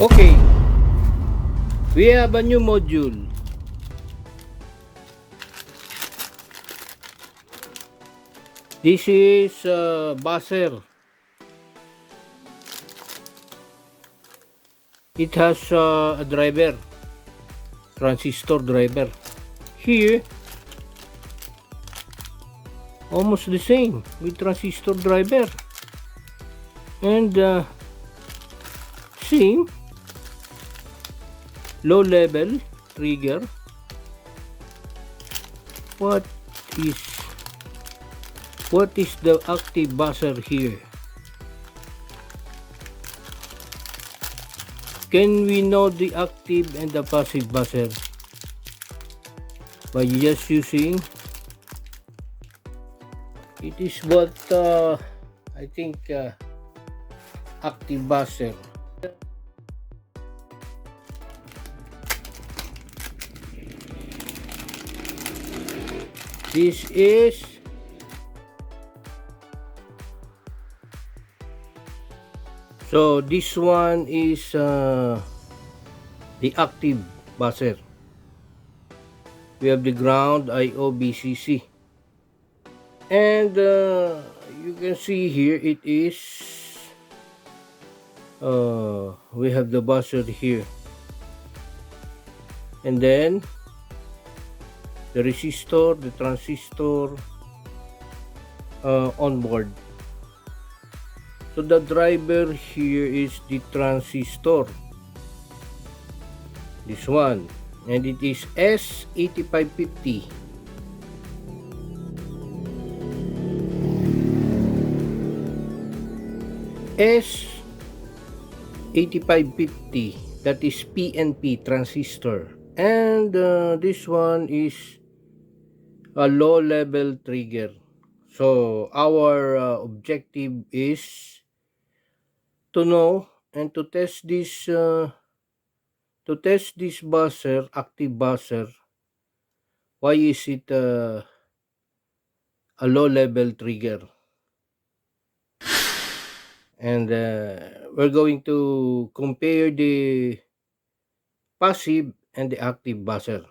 Okay, we have a new module. This is buzzer. It has a driver, transistor driver. Here, almost the same with transistor driver. And same low level trigger. What is the active buzzer here? Can we know the active and the passive buzzer by just using it? Is what I think active buzzer. This is so this one is the active buzzer. We have the ground IOBCC, and you can see here it is we have the buzzer here, and then the resistor, the transistor on board. So the driver here is the transistor, this one, and it is S8550. S8550, that is PNP transistor, and this one is a low level trigger. So our objective is to know and to test this buzzer, active buzzer. Why is it a low level trigger? And we're going to compare the passive and the active buzzer.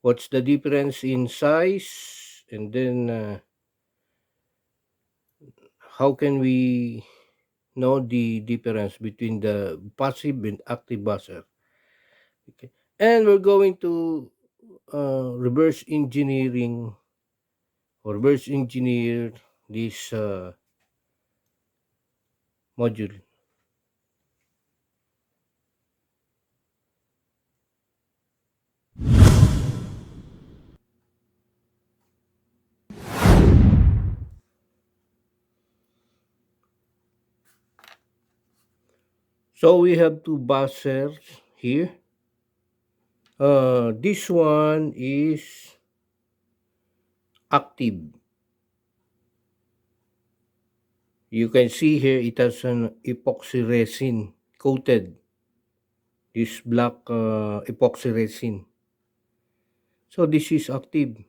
What's the difference in size, and then how can we know the difference between the passive and active buzzer? Okay, and we're going to reverse engineer this module. So we have two buzzers here. This one is active. You can see here it has an epoxy resin coated. This black epoxy resin. So this is active.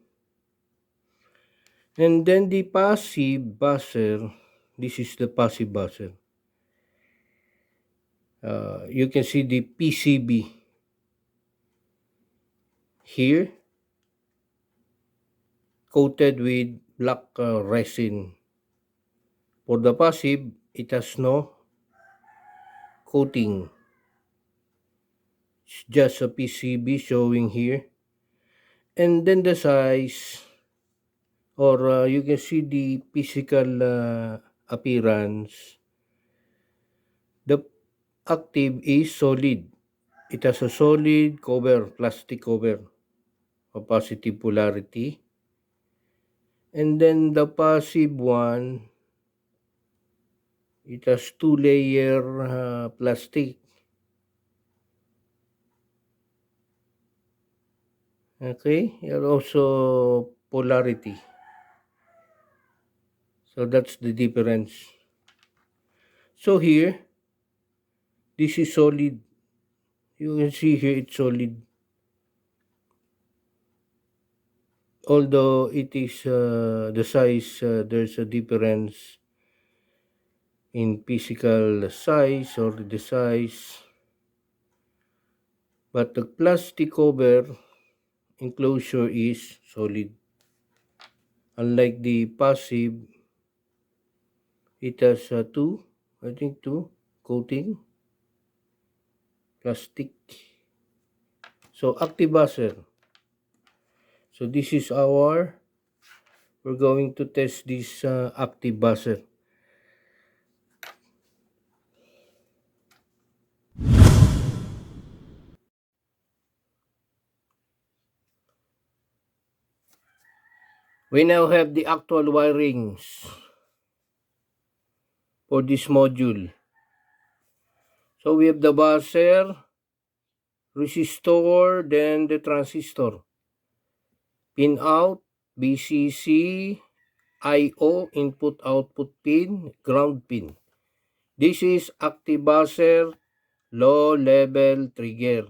And then the passive buzzer, this is the passive buzzer. You can see the PCB here coated with black resin. For the passive, it has no coating. It's just a PCB showing here. And then the size, or you can see the physical appearance. The active is solid. It has a solid cover, plastic cover, a positive polarity. And then the passive one, it has two-layer plastic. Okay, and also polarity. So that's the difference. So here, this is solid. You can see here it's solid. Although it is the size, there's a difference in physical size or the size. but the plastic cover enclosure is solid. Unlike the passive, it has two coating plastic. So active buzzer. So this is we're going to test this active buzzer. We now have the actual wirings for this module. So we have the buzzer, resistor, then the transistor. Pin out, VCC, IO, input output pin, ground pin. This is active buzzer, low level trigger.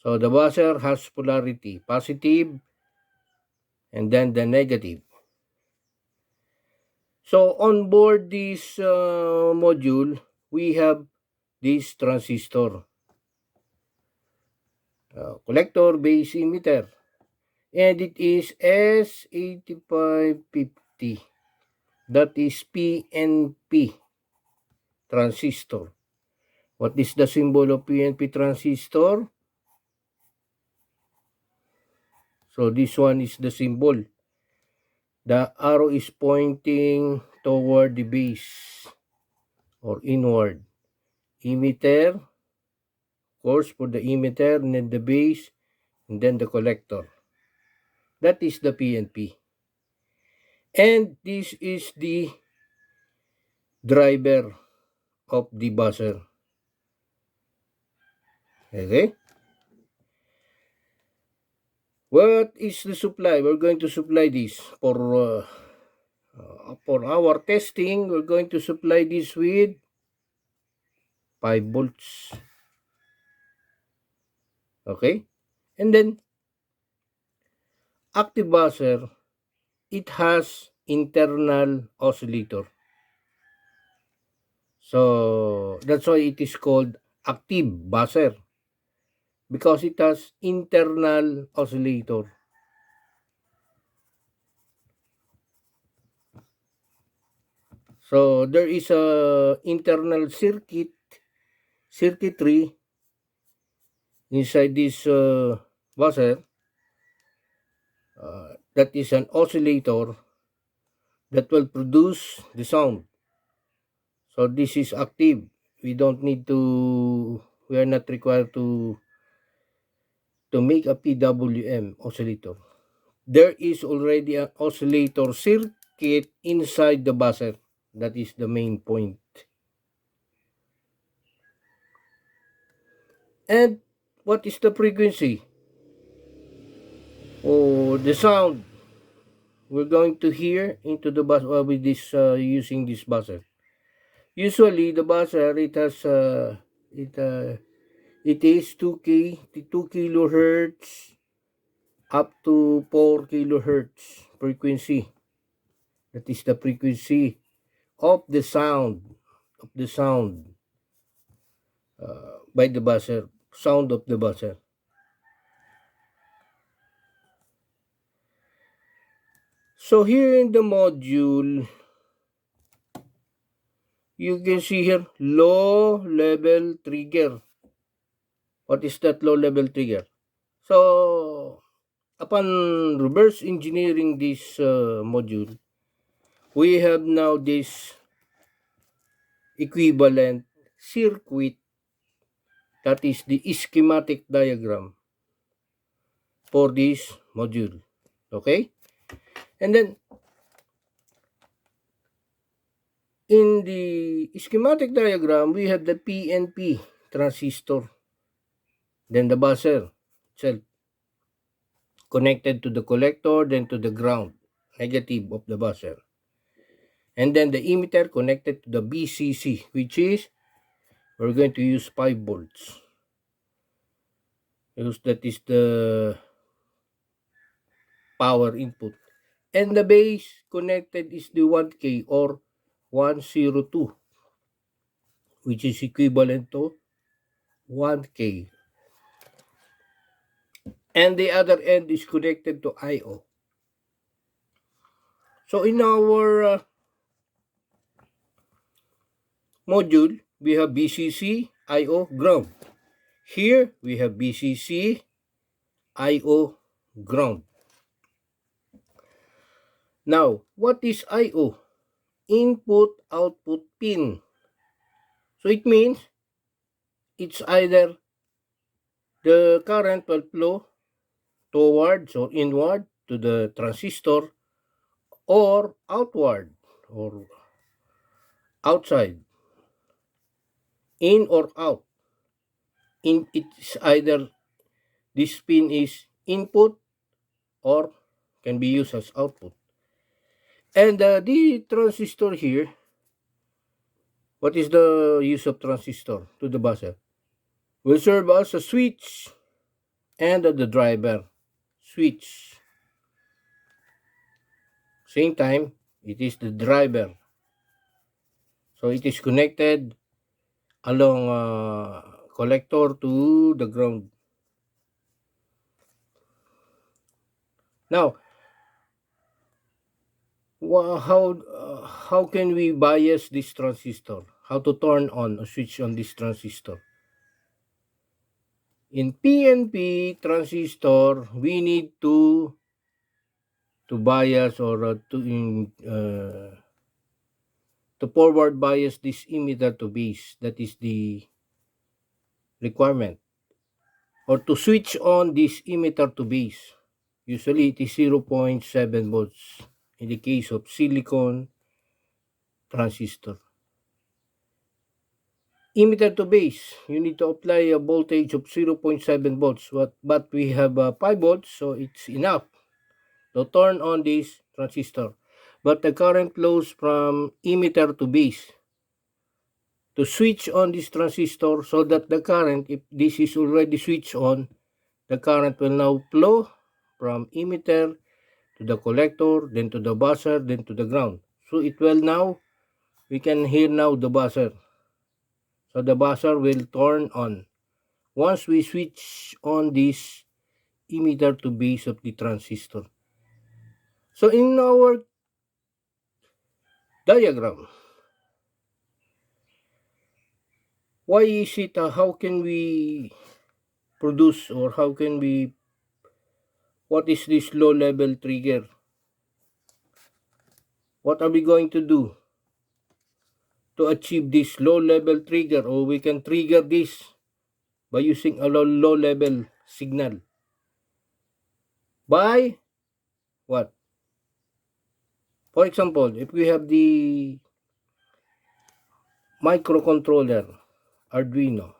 So the buzzer has polarity, positive and then the negative. So on board this module, we have this transistor, collector base emitter, and it is S8550. That is PNP transistor. What is the symbol of PNP transistor? So this one is the symbol. The arrow is pointing toward the base or inward. Emitter, of course, for the emitter, and then the base, and then the collector. That is the PNP. And this is the driver of the buzzer. Okay? What is the supply? We're going to supply this for our testing. We're going to supply this with 5 volts. Okay? And then, active buzzer, it has internal oscillator. So, that's why it is called active buzzer. Because it has internal oscillator. So, there is a internal circuitry inside this buzzer. That is an oscillator that will produce the sound. So this is active. We are not required to make a PWM oscillator. There is already an oscillator circuit inside the buzzer. That is the main point. And what is the frequency? Oh, the sound we're going to hear into the buzzer with this using this buzzer. Usually the buzzer it is 2 kilohertz up to 4 kilohertz frequency. That is the frequency of the sound by the buzzer, sound of the buzzer. So here in the module, you can see here low level trigger. What is that low level trigger? So upon reverse engineering this module, we have now this equivalent circuit, that is the schematic diagram for this module. Okay? And then in the schematic diagram, we have the PNP transistor, then the buzzer itself connected to the collector, then to the ground, negative of the buzzer. And then the emitter connected to the VCC, which is, we're going to use 5 volts. Because that is the power input. And the base connected is the 1K or 102, which is equivalent to 1K. and the other end is connected to I/O. So in our module, we have VCC, I/O, ground. Here, we have VCC, I/O, ground. Now, what is I/O? Input-output pin. So it means it's either the current will flow towards or inward to the transistor or outward or outside, in or out. It's either this pin is input or can be used as output. And the transistor here, what is the use of transistor to the buzzer? Will serve as a switch and the driver. Switch. Same time, it is the driver. So it is connected along collector to the ground. Now, how can we bias this transistor? How to turn on or switch on this transistor? In PNP transistor, we need to bias or to forward bias this emitter to base. That is the requirement. Or to switch on this emitter to base. Usually it is 0.7 volts in the case of silicon transistor. Emitter to base, you need to apply a voltage of 0.7 volts, but we have 5 volts, so it's enough to turn on this transistor. But the current flows from emitter to base to switch on this transistor so that the current, if this is already switched on, the current will now flow from emitter to the collector, then to the buzzer, then to the ground. So it will now, we can hear now the buzzer. So the buzzer will turn on once we switch on this emitter to base of the transistor. So in our diagram, why is it, how can we produce or how can we, what is this low level trigger? What are we going to do to achieve this low level trigger, or we can trigger this by using a low level signal? By what? For example, if we have the microcontroller Arduino.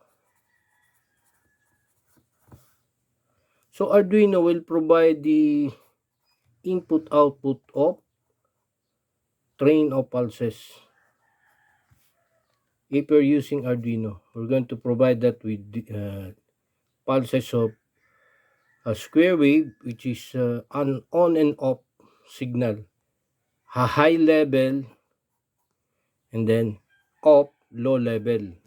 So Arduino will provide the input-output of train of pulses. If you're using Arduino, we're going to provide that with pulses of a square wave, which is an on and off signal, a high level, and then off, low level.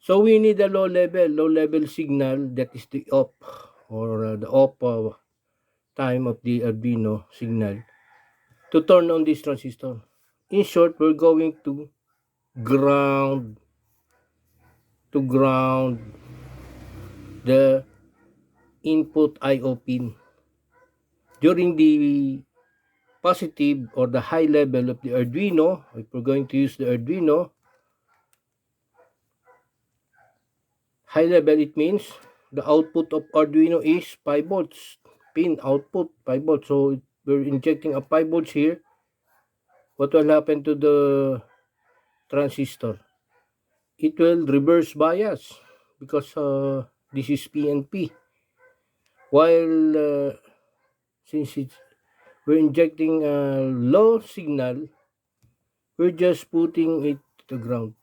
So we need a low level signal, that is the off or the off time of the Arduino signal to turn on this transistor. In short, we're going to ground the input I/O pin during the positive or the high level of the Arduino. If we're going to use the Arduino high level, it means the output of Arduino is 5 volts, pin output 5 volts. So we're injecting a 5 volts here. What will happen to the transistor? It will reverse bias because this is PNP. While since we're injecting a low signal, we're just putting it to the ground.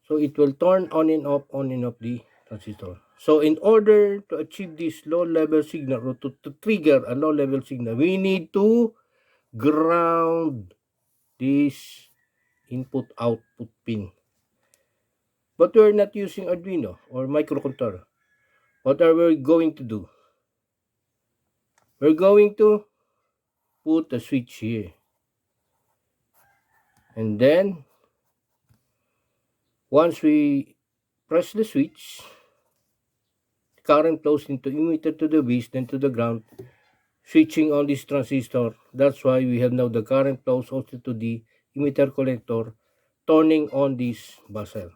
So it will turn on and off the transistor. So in order to achieve this low level signal or to trigger a low level signal, we need to ground this input output pin. But we're not using Arduino or microcontroller. What are we going to do? We're going to put a switch here. And then, once we press the switch, the current flows into emitter to the base, then to the ground, switching on this transistor. That's why we have now the current flows also to the emitter collector, turning on this buzzer.